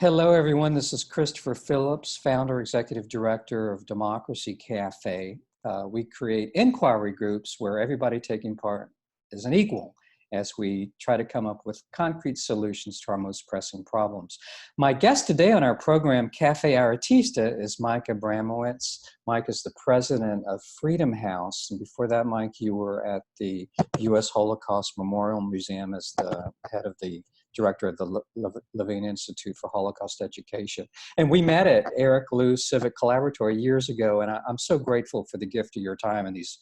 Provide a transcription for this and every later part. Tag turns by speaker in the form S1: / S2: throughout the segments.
S1: Hello, everyone. This is Christopher Phillips, founder, executive director of Democracy Cafe. We create inquiry groups where everybody taking part is an equal as we try to come up with concrete solutions to our most pressing problems. My guest today on our program, Cafe Aretista, is Mike Abramowitz. Mike is the president of Freedom House. And before that, Mike, you were at the U.S. Holocaust Memorial Museum as the head of the director of the Levine Institute for Holocaust Education. And we met at Eric Liu's Civic Collaboratory years ago, and I'm so grateful for the gift of your time in these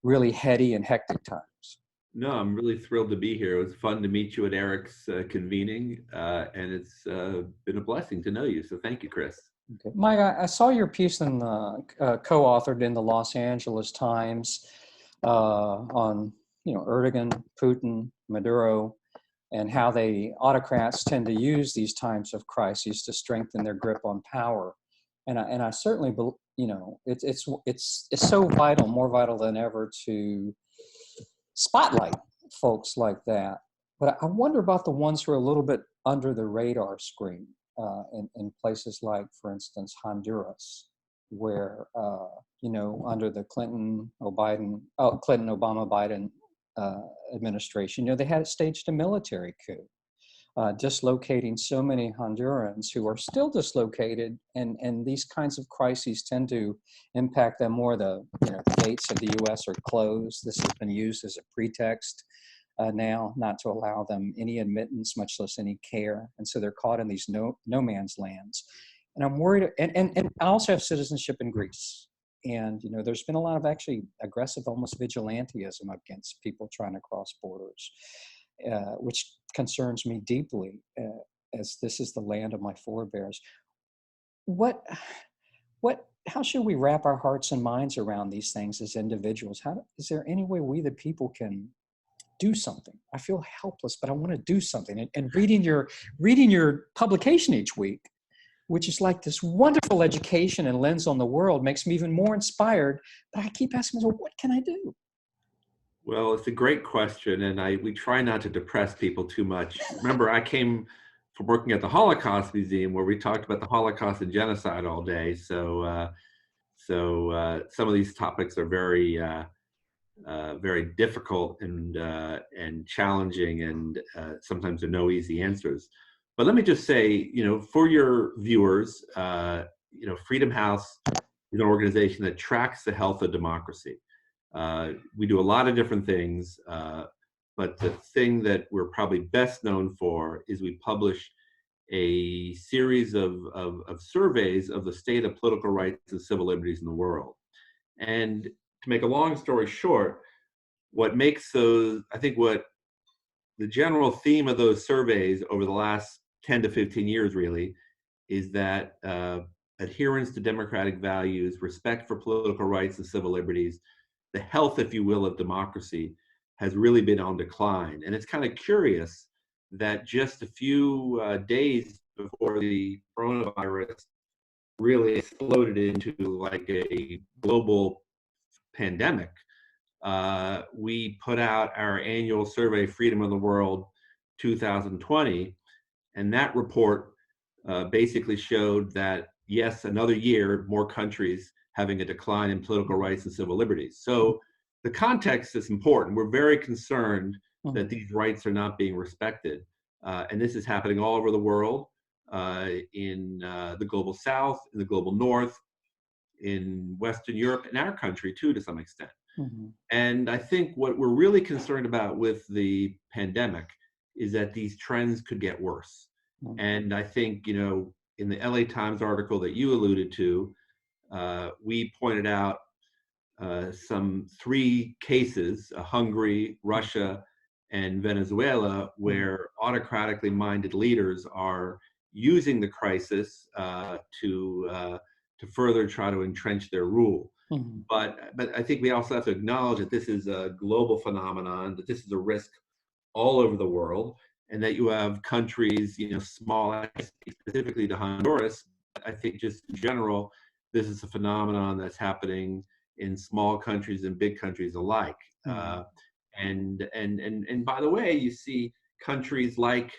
S1: really heady and hectic times.
S2: No, I'm really thrilled to be here. It was fun to meet you at Eric's convening, and it's been a blessing to know you, so thank you, Chris.
S1: Okay. Mike, I saw your piece in the, co-authored in the Los Angeles Times on, Erdogan, Putin, Maduro, and how autocrats tend to use these times of crises to strengthen their grip on power. And I certainly, it's so vital, more vital than ever, to spotlight folks like that. But I wonder about the ones who are a little bit under the radar screen in places like, for instance, Honduras, where, under the Obama-Biden administration, they had staged a military coup, dislocating so many Hondurans who are still dislocated, and these kinds of crises tend to impact them more. The gates of the U.S. are closed. This has been used as a pretext now not to allow them any admittance, much less any care, and so they're caught in these no man's lands. And I'm worried, and I also have citizenship in Greece. And, there's been a lot of actually aggressive, almost vigilantism against people trying to cross borders, which concerns me deeply, as this is the land of my forebears. How should we wrap our hearts and minds around these things as individuals? Is there any way we, the people, can do something? I feel helpless, but I want to do something. And reading your publication each week, which is like this wonderful education and lens on the world, makes me even more inspired. But I keep asking myself, what can I do?
S2: Well, it's a great question, and we try not to depress people too much. Remember, I came from working at the Holocaust Museum, where we talked about the Holocaust and genocide all day. So some of these topics are very, very difficult and challenging, and sometimes there are no easy answers. But let me just say, for your viewers, Freedom House is an organization that tracks the health of democracy. We do a lot of different things, but the thing that we're probably best known for is we publish a series of surveys of the state of political rights and civil liberties in the world. And to make a long story short, what makes those, I think what the general theme of those surveys over the last 10 to 15 years really is that adherence to democratic values, respect for political rights and civil liberties, the health, if you will, of democracy has really been on decline. And it's kind of curious that just a few days before the coronavirus really exploded into like a global pandemic, we put out our annual survey, Freedom of the World 2020, and that report basically showed that, yes, another year, more countries having a decline in political rights and civil liberties. So the context is important. We're very concerned that these rights are not being respected. And this is happening all over the world, in the global South, in the global North, in Western Europe, and our country too, to some extent. Mm-hmm. And I think what we're really concerned about with the pandemic is that these trends could get worse. Mm-hmm. And I think, in the LA Times article that you alluded to, we pointed out some 3 cases, Hungary, Russia, and Venezuela, where autocratically minded leaders are using the crisis to further try to entrench their rule. Mm-hmm. But I think we also have to acknowledge that this is a global phenomenon, that this is a risk all over the world, and that you have countries, small, specifically to Honduras. I think just in general, this is a phenomenon that's happening in small countries and big countries alike. Mm-hmm. And by the way, you see countries like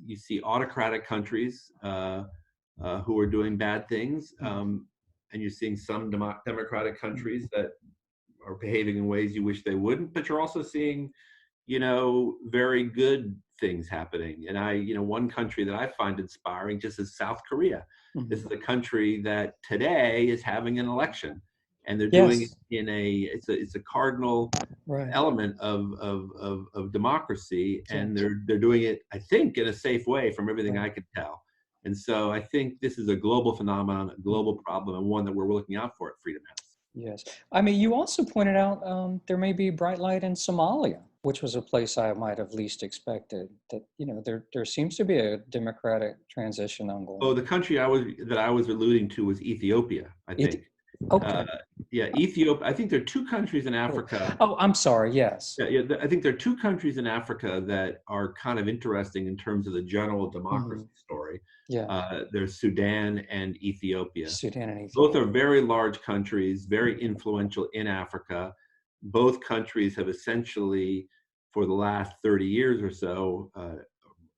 S2: you see autocratic countries who are doing bad things, and you're seeing some democratic countries that are behaving in ways you wish they wouldn't, but you're also seeing, very good things happening. And one country that I find inspiring just is South Korea. This is a country that today is having an election, and they're doing it
S1: Yes.
S2: in it's a cardinal
S1: Right.
S2: element of democracy, and
S1: Yes.
S2: they're doing it, I think, in a safe way from everything
S1: Right.
S2: I can tell. And so I think this is a global phenomenon, a global problem, and one that we're looking out for at Freedom House.
S1: Yes. I mean, you also pointed out there may be bright light in Somalia, which was a place I might have least expected. That there seems to be a democratic transition
S2: Oh,
S1: ongoing.
S2: the country that I was alluding to was Ethiopia, I
S1: It,
S2: think.
S1: okay.
S2: Yeah, Ethiopia. I think there are two countries in Africa.
S1: Oh, I'm sorry. Yes.
S2: Yeah, I think there are two countries in Africa that are kind of interesting in terms of the general democracy story.
S1: Yeah.
S2: There's Sudan and Ethiopia.
S1: Sudan and
S2: Both
S1: Ethiopia.
S2: are very large countries, very influential in Africa. Both countries have essentially, for the last 30 years or so,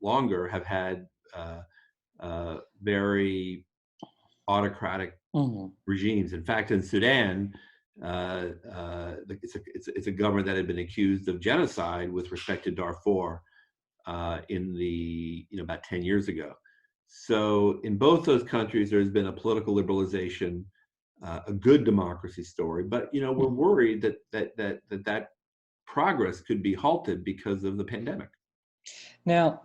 S2: longer, have had very autocratic regimes. In fact, in Sudan, it's a government that had been accused of genocide with respect to Darfur in the about 10 years ago. So in both those countries, there's been a political liberalization, a good democracy story, but we're worried that progress could be halted because of the pandemic.
S1: Now,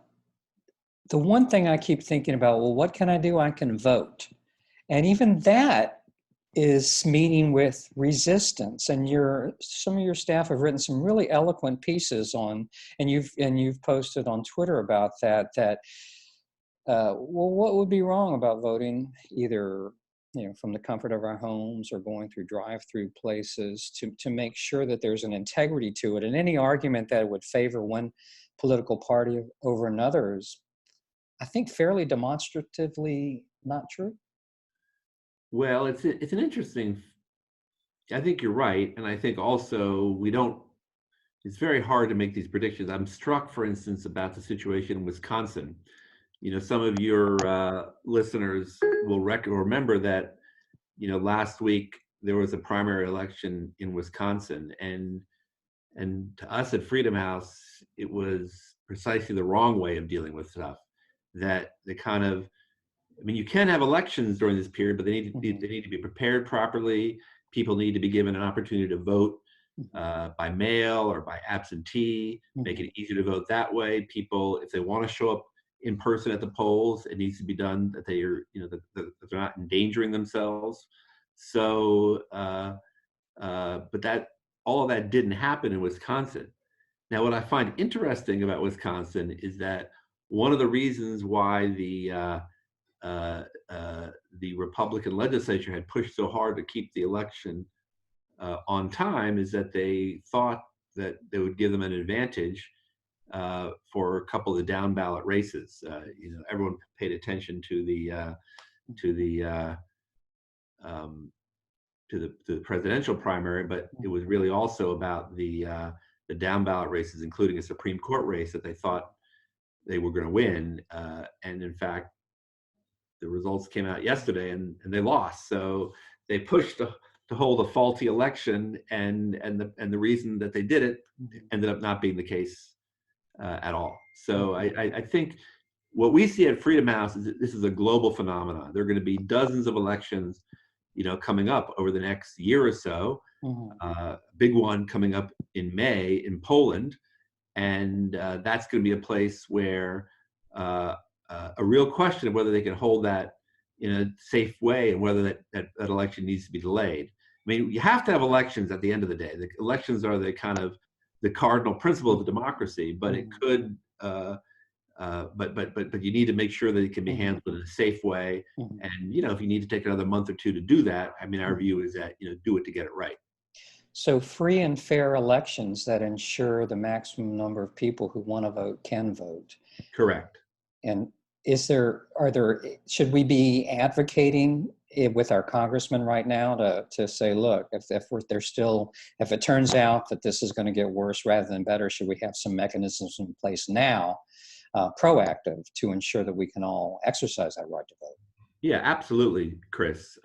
S1: the one thing I keep thinking about, well, what can I do? I can vote. And even that is meeting with resistance. And some of your staff have written some really eloquent pieces on, and you've posted on Twitter about that, well, what would be wrong about voting either from the comfort of our homes or going through drive-through places to make sure that there's an integrity to it. And any argument that it would favor one political party over another is, I think, fairly demonstratively not true.
S2: Well, it's an interesting. I think you're right, and I think also we don't. It's very hard to make these predictions. I'm struck, for instance, about the situation in Wisconsin. Some of your listeners will remember that last week there was a primary election in Wisconsin, and to us at Freedom House, it was precisely the wrong way of dealing with stuff. That the kind of, I mean, you can have elections during this period, but they need to be prepared properly. People need to be given an opportunity to vote by mail or by absentee. Make it easier to vote that way. People, if they want to show up in person at the polls, it needs to be done that they are, that they're not endangering themselves. So, but that all of that didn't happen in Wisconsin. Now, what I find interesting about Wisconsin is that one of the reasons why the Republican legislature had pushed so hard to keep the election on time is that they thought that they would give them an advantage for a couple of the down ballot races. Everyone paid attention to the presidential primary, but it was really also about the down ballot races, including a Supreme Court race that they thought they were going to win. And in fact, the results came out yesterday and they lost. So they pushed to hold a faulty election, and the reason that they did it ended up not being the case at all. So I think what we see at Freedom House is that this is a global phenomenon. There are going to be dozens of elections, coming up over the next year or so. Big one coming up in May in Poland, and that's going to be a place where a real question of whether they can hold that in a safe way and whether that election needs to be delayed. I mean, you have to have elections at the end of the day. The elections are the kind of the cardinal principle of the democracy, but it could, but you need to make sure that it can be handled in a safe way. And, if you need to take another month or two to do that, I mean, our view is that, do it to get it right.
S1: So free and fair elections that ensure the maximum number of people who want to vote can vote.
S2: Correct.
S1: And should we be advocating with our congressmen right now to say, look, if it turns out that this is going to get worse rather than better, should we have some mechanisms in place now proactive to ensure that we can all exercise that right to vote.
S2: Yeah, absolutely, Chris.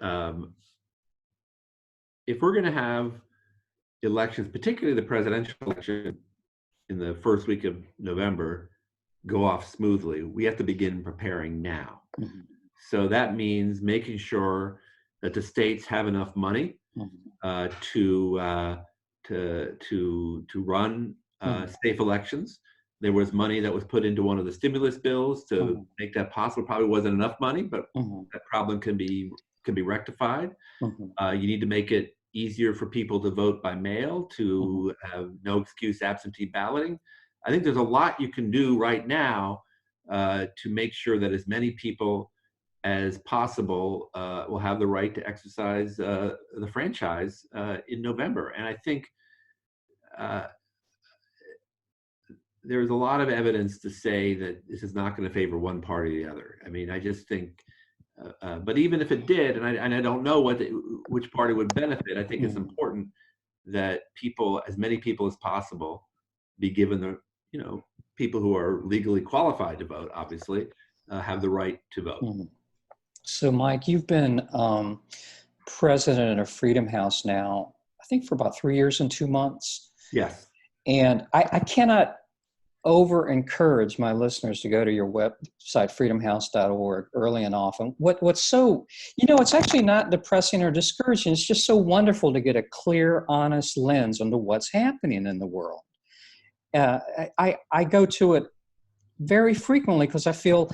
S2: If we're going to have elections, particularly the presidential election in the first week of November, go off smoothly, we have to begin preparing now.
S1: Mm-hmm.
S2: So that means making sure that the states have enough money to run safe elections. There was money that was put into one of the stimulus bills to make that possible. Probably wasn't enough money, but that problem can be rectified. You need to make it easier for people to vote by mail, to have no excuse absentee balloting. I think there's a lot you can do right now to make sure that as many people as possible will have the right to exercise the franchise in November. And I think there's a lot of evidence to say that this is not going to favor one party or the other. I mean, I just think, but even if it did, and I don't know which party would benefit, I think it's important that people, as many people as possible, be given the, people who are legally qualified to vote, obviously, have the right to vote.
S1: So, Mike, you've been president of Freedom House now, I think, for about 3 years and 2 months.
S2: Yes.
S1: And I cannot over encourage my listeners to go to your website, freedomhouse.org, early and often. What's so, it's actually not depressing or discouraging. It's just so wonderful to get a clear, honest lens onto what's happening in the world. I go to it very frequently because I feel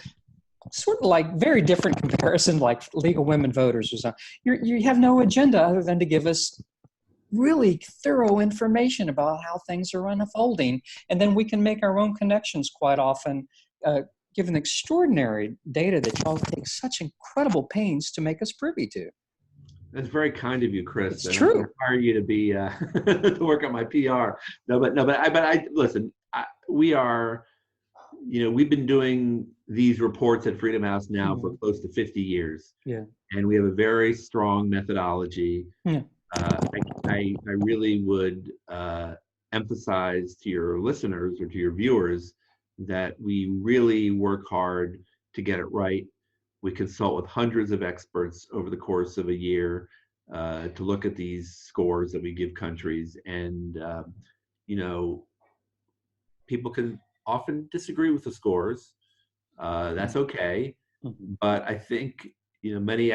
S1: sort of like very different comparison, like legal women voters or something. You have no agenda other than to give us really thorough information about how things are unfolding. And then we can make our own connections quite often, given the extraordinary data that y'all take such incredible pains to make us privy to.
S2: That's very kind of you, Chris.
S1: It's true.
S2: I hire you to be to work on my PR. But I listen. We are, we've been doing these reports at Freedom House now for close to 50 years.
S1: Yeah.
S2: And we have a very strong methodology.
S1: Yeah.
S2: I really would emphasize to your listeners or to your viewers that we really work hard to get it right. We consult with hundreds of experts over the course of a year to look at these scores that we give countries. And, people can often disagree with the scores. That's okay. But I think, most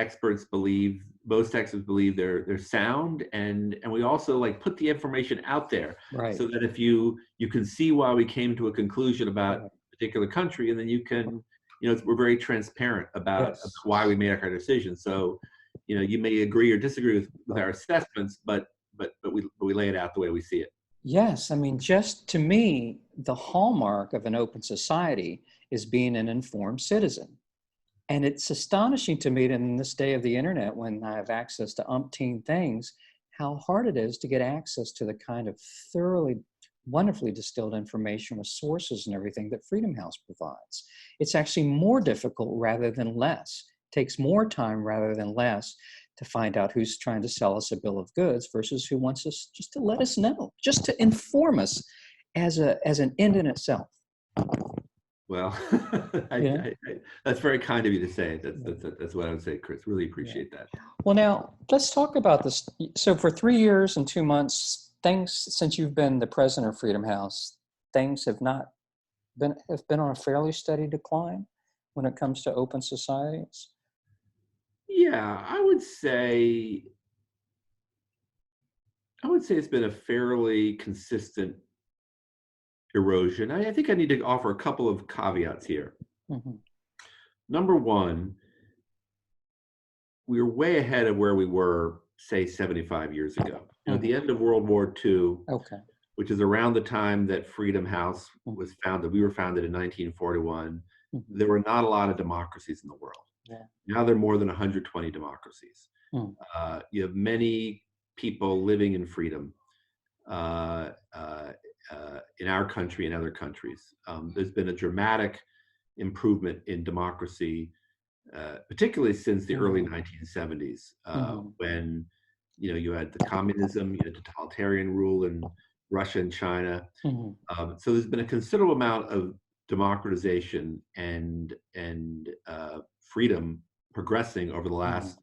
S2: experts believe they're sound, and we also put the information out there, right, so that if you can see why we came to a conclusion about a particular country, and then you can, we're very transparent about why we made our decision. So, you may agree or disagree with our assessments, but we lay it out the way we see it.
S1: Yes, I mean, just to me, the hallmark of an open society is being an informed citizen. And it's astonishing to me that in this day of the internet, when I have access to umpteen things, how hard it is to get access to the kind of thoroughly, wonderfully distilled information with sources and everything that Freedom House provides. It's actually more difficult rather than less. It takes more time rather than less to find out who's trying to sell us a bill of goods versus who wants us just to let us know, just to inform us as an end in itself.
S2: Well, that's very kind of you to say. That's what I would say, Chris. Really appreciate that.
S1: Well, now let's talk about this. So for 3 years and 2 months, since you've been the president of Freedom House, things have been on a fairly steady decline when it comes to open societies.
S2: Yeah, I would say it's been a fairly consistent erosion. I think I need to offer a couple of caveats here. Number one, we're way ahead of where we were, say, 75 years ago. At the end of World War II, which is around the time that Freedom House was founded, we were founded in 1941, there were not a lot of democracies in the world. Now there are more than 120 democracies. You have many people living in freedom in our country and other countries. There's been a dramatic improvement in democracy, particularly since the early 1970s, when you had the communism, you had totalitarian rule in Russia and China. So there's been a considerable amount of democratization and freedom progressing over the last,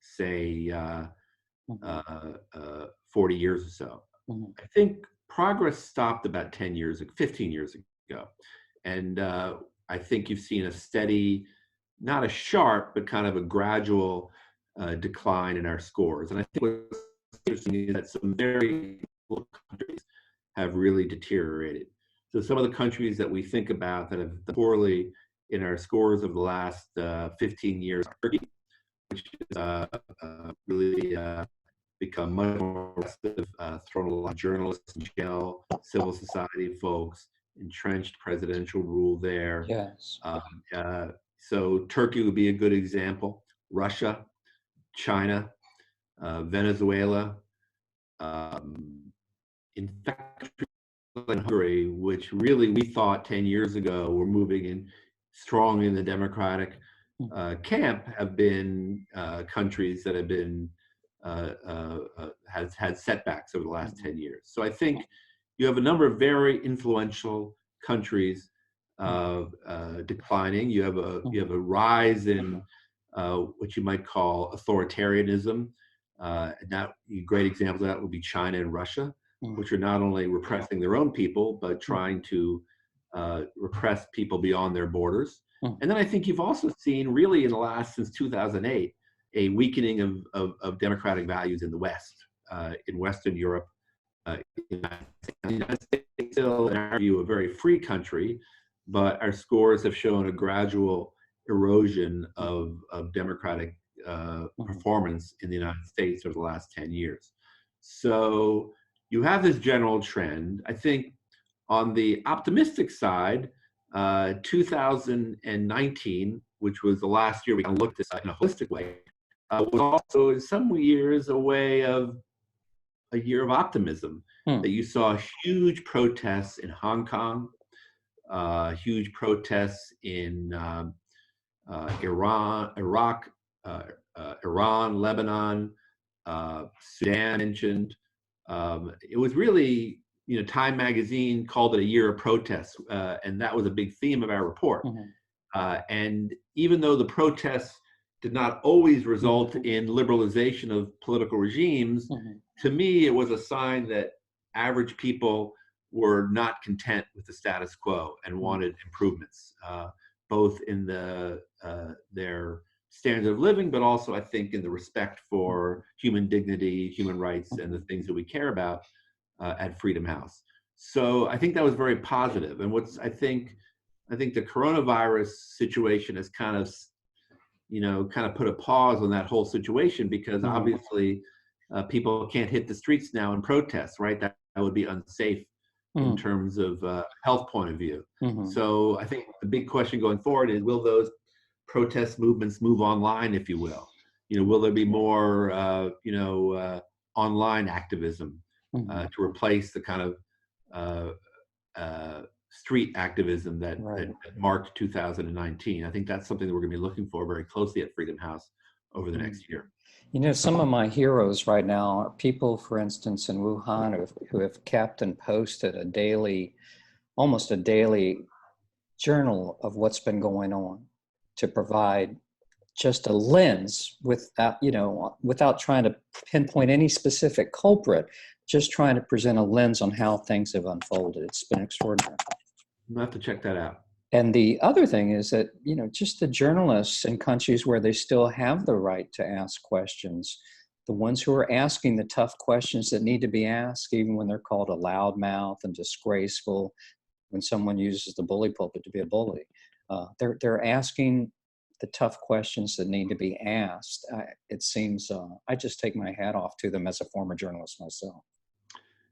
S2: say, 40 years or so. I think progress stopped about 10 years, 15 years ago. And I think you've seen a steady, not a sharp, but kind of a gradual decline in our scores. And I think what's interesting is that some very little countries have really deteriorated. So some of the countries that we think about that have done poorly in our scores of the last 15 years, Turkey, which is really become much more aggressive, thrown a lot of journalists in jail, civil society folks, entrenched presidential rule there.
S1: Yes.
S2: So Turkey would be a good example. Russia, China, Venezuela, in fact, Hungary, which really we thought 10 years ago were moving in strong in the democratic camp, have been countries that have been has had setbacks over the last 10 years. So I think you have a number of very influential countries declining. You have a rise in what you might call authoritarianism. And that great examples of that would be China and Russia, which are not only repressing their own people, but trying to repress people beyond their borders. And then I think you've also seen really in the last, since 2008, a weakening of democratic values in the West, in Western Europe. The United States is still, in our view, a very free country, but our scores have shown a gradual erosion of democratic performance in the United States over the last 10 years. So you have this general trend. I think on the optimistic side, 2019, which was the last year we can look at this in a holistic way, was also in some years a year of optimism. That you saw huge protests in Hong Kong, huge protests in Iran, Iraq, Iran, Lebanon, Sudan mentioned. It was really, Time magazine called it a year of protests, and that was a big theme of our report. And even though the protests did not always result in liberalization of political regimes, to me, it was a sign that average people were not content with the status quo and wanted improvements, both in their standard of living, but also, I think, in the respect for human dignity, human rights, and the things that we care about at Freedom House. So I think that was very positive. And I think the coronavirus situation has kind of put a pause on that whole situation, because obviously people can't hit the streets now and protest, right? That would be unsafe in terms of health point of view. So I think the big question going forward is, will those protest movements move online, if you will? Will there be more, online activism to replace the kind of street activism that marked 2019? I think that's something that we're going to be looking for very closely at Freedom House over the next year.
S1: Some of my heroes right now are people, for instance, in Wuhan who have kept and posted almost a daily journal of what's been going on, to provide just a lens without trying to pinpoint any specific culprit, just trying to present a lens on how things have unfolded. It's been extraordinary.
S2: I'll have to check that out.
S1: And the other thing is that, just the journalists in countries where they still have the right to ask questions, the ones who are asking the tough questions that need to be asked, even when they're called a loudmouth and disgraceful, when someone uses the bully pulpit to be a bully, they're asking the tough questions that need to be asked. It seems, I just take my hat off to them as a former journalist myself.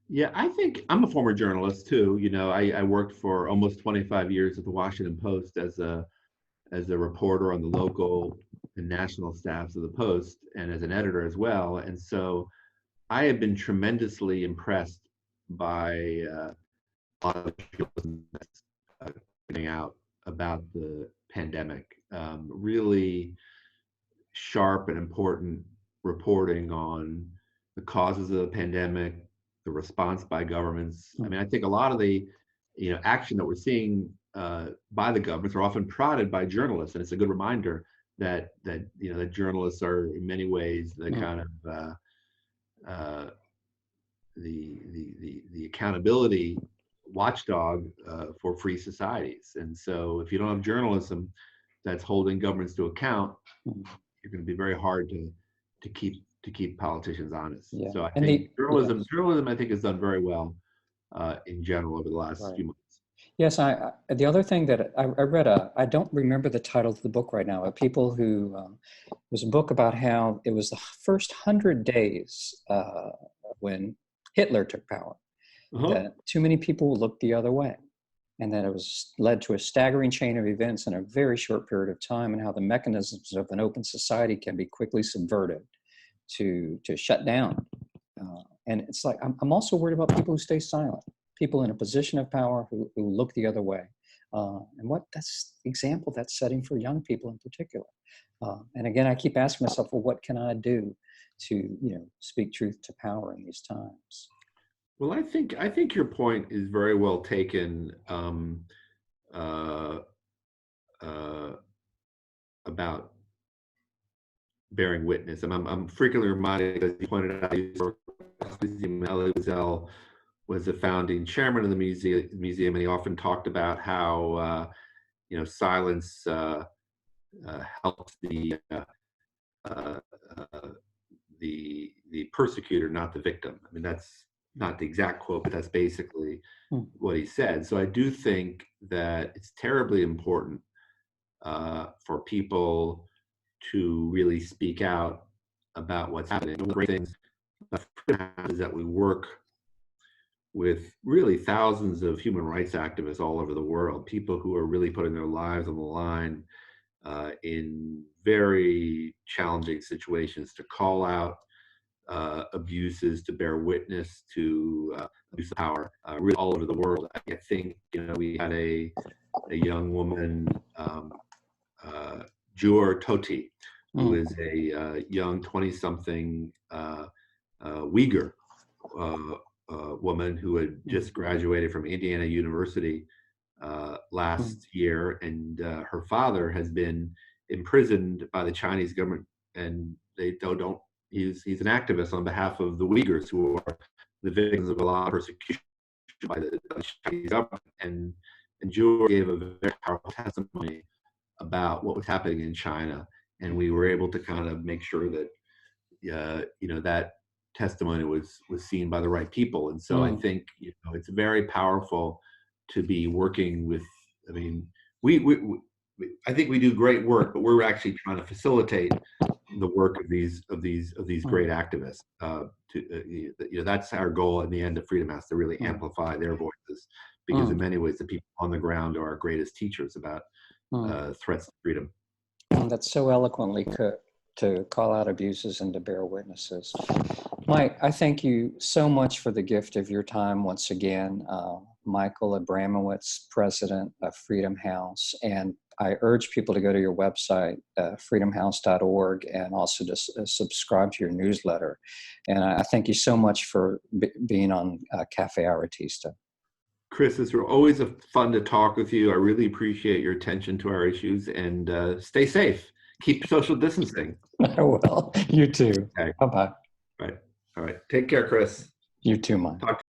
S2: Yeah, I think I'm a former journalist too. I worked for almost 25 years at the Washington Post as a reporter on the local and national staffs of the Post, and as an editor as well. And so I have been tremendously impressed by a lot of journalism that's coming out about the pandemic. Really sharp and important reporting on the causes of the pandemic, the response by governments. I mean, I think a lot of the action that we're seeing by the governments are often prodded by journalists, and it's a good reminder that that journalists are in many ways the kind of the accountability watchdog for free societies. And so if you don't have journalism that's holding governments to account, you're going to be very hard to keep politicians honest.
S1: Yeah.
S2: So I
S1: And
S2: think
S1: yes.
S2: journalism I think has done very well in general over the last
S1: Right.
S2: few months.
S1: Yes, the other thing that I read, I don't remember the title of the book right now, people who, it was a book about how it was the first 100 days when Hitler took power, that too many people looked the other way, and that it was led to a staggering chain of events in a very short period of time, and how the mechanisms of an open society can be quickly subverted to shut down. And it's like, I'm also worried about people who stay silent, people in a position of power who look the other way. And what that's example that's setting for young people in particular. And again, I keep asking myself, well, what can I do to, speak truth to power in these times?
S2: Well, I think your point is very well taken about bearing witness. And I'm frequently reminded, as you pointed out, Elie was the founding chairman of the museum, and he often talked about how silence helps the persecutor, not the victim. I mean, that's not the exact quote, but that's basically what he said. So I do think that it's terribly important for people to really speak out about what's happening. One of the great things is that we work with really thousands of human rights activists all over the world, people who are really putting their lives on the line in very challenging situations to call out abuses, to bear witness to abuse of power, really all over the world. I think we had a young woman, Jur Toti, who is a young 20-something Uyghur woman who had just graduated from Indiana University last year, and her father has been imprisoned by the Chinese government, and they don't. He's an activist on behalf of the Uyghurs, who are the victims of a lot of persecution by the Chinese government. And Jewel gave a very powerful testimony about what was happening in China, and we were able to kind of make sure that that testimony was seen by the right people. And so I think it's very powerful to be working with. I mean, I think we do great work, but we're actually trying to facilitate the work of these great activists. That's our goal in the end of Freedom House, to really amplify their voices, because in many ways the people on the ground are our greatest teachers about threats to freedom.
S1: That's so eloquently to call out abuses and to bear witnesses. Mike, I thank you so much for the gift of your time once again. Michael Abramowitz, president of Freedom House. And I urge people to go to your website, freedomhouse.org, and also to subscribe to your newsletter. And I thank you so much for being on Cafe Aretista.
S2: Chris, it's always fun to talk with you. I really appreciate your attention to our issues, and stay safe. Keep social distancing.
S1: I will. You too.
S2: Okay.
S1: Bye-bye.
S2: All right. Take care, Chris.
S1: You too, Mike.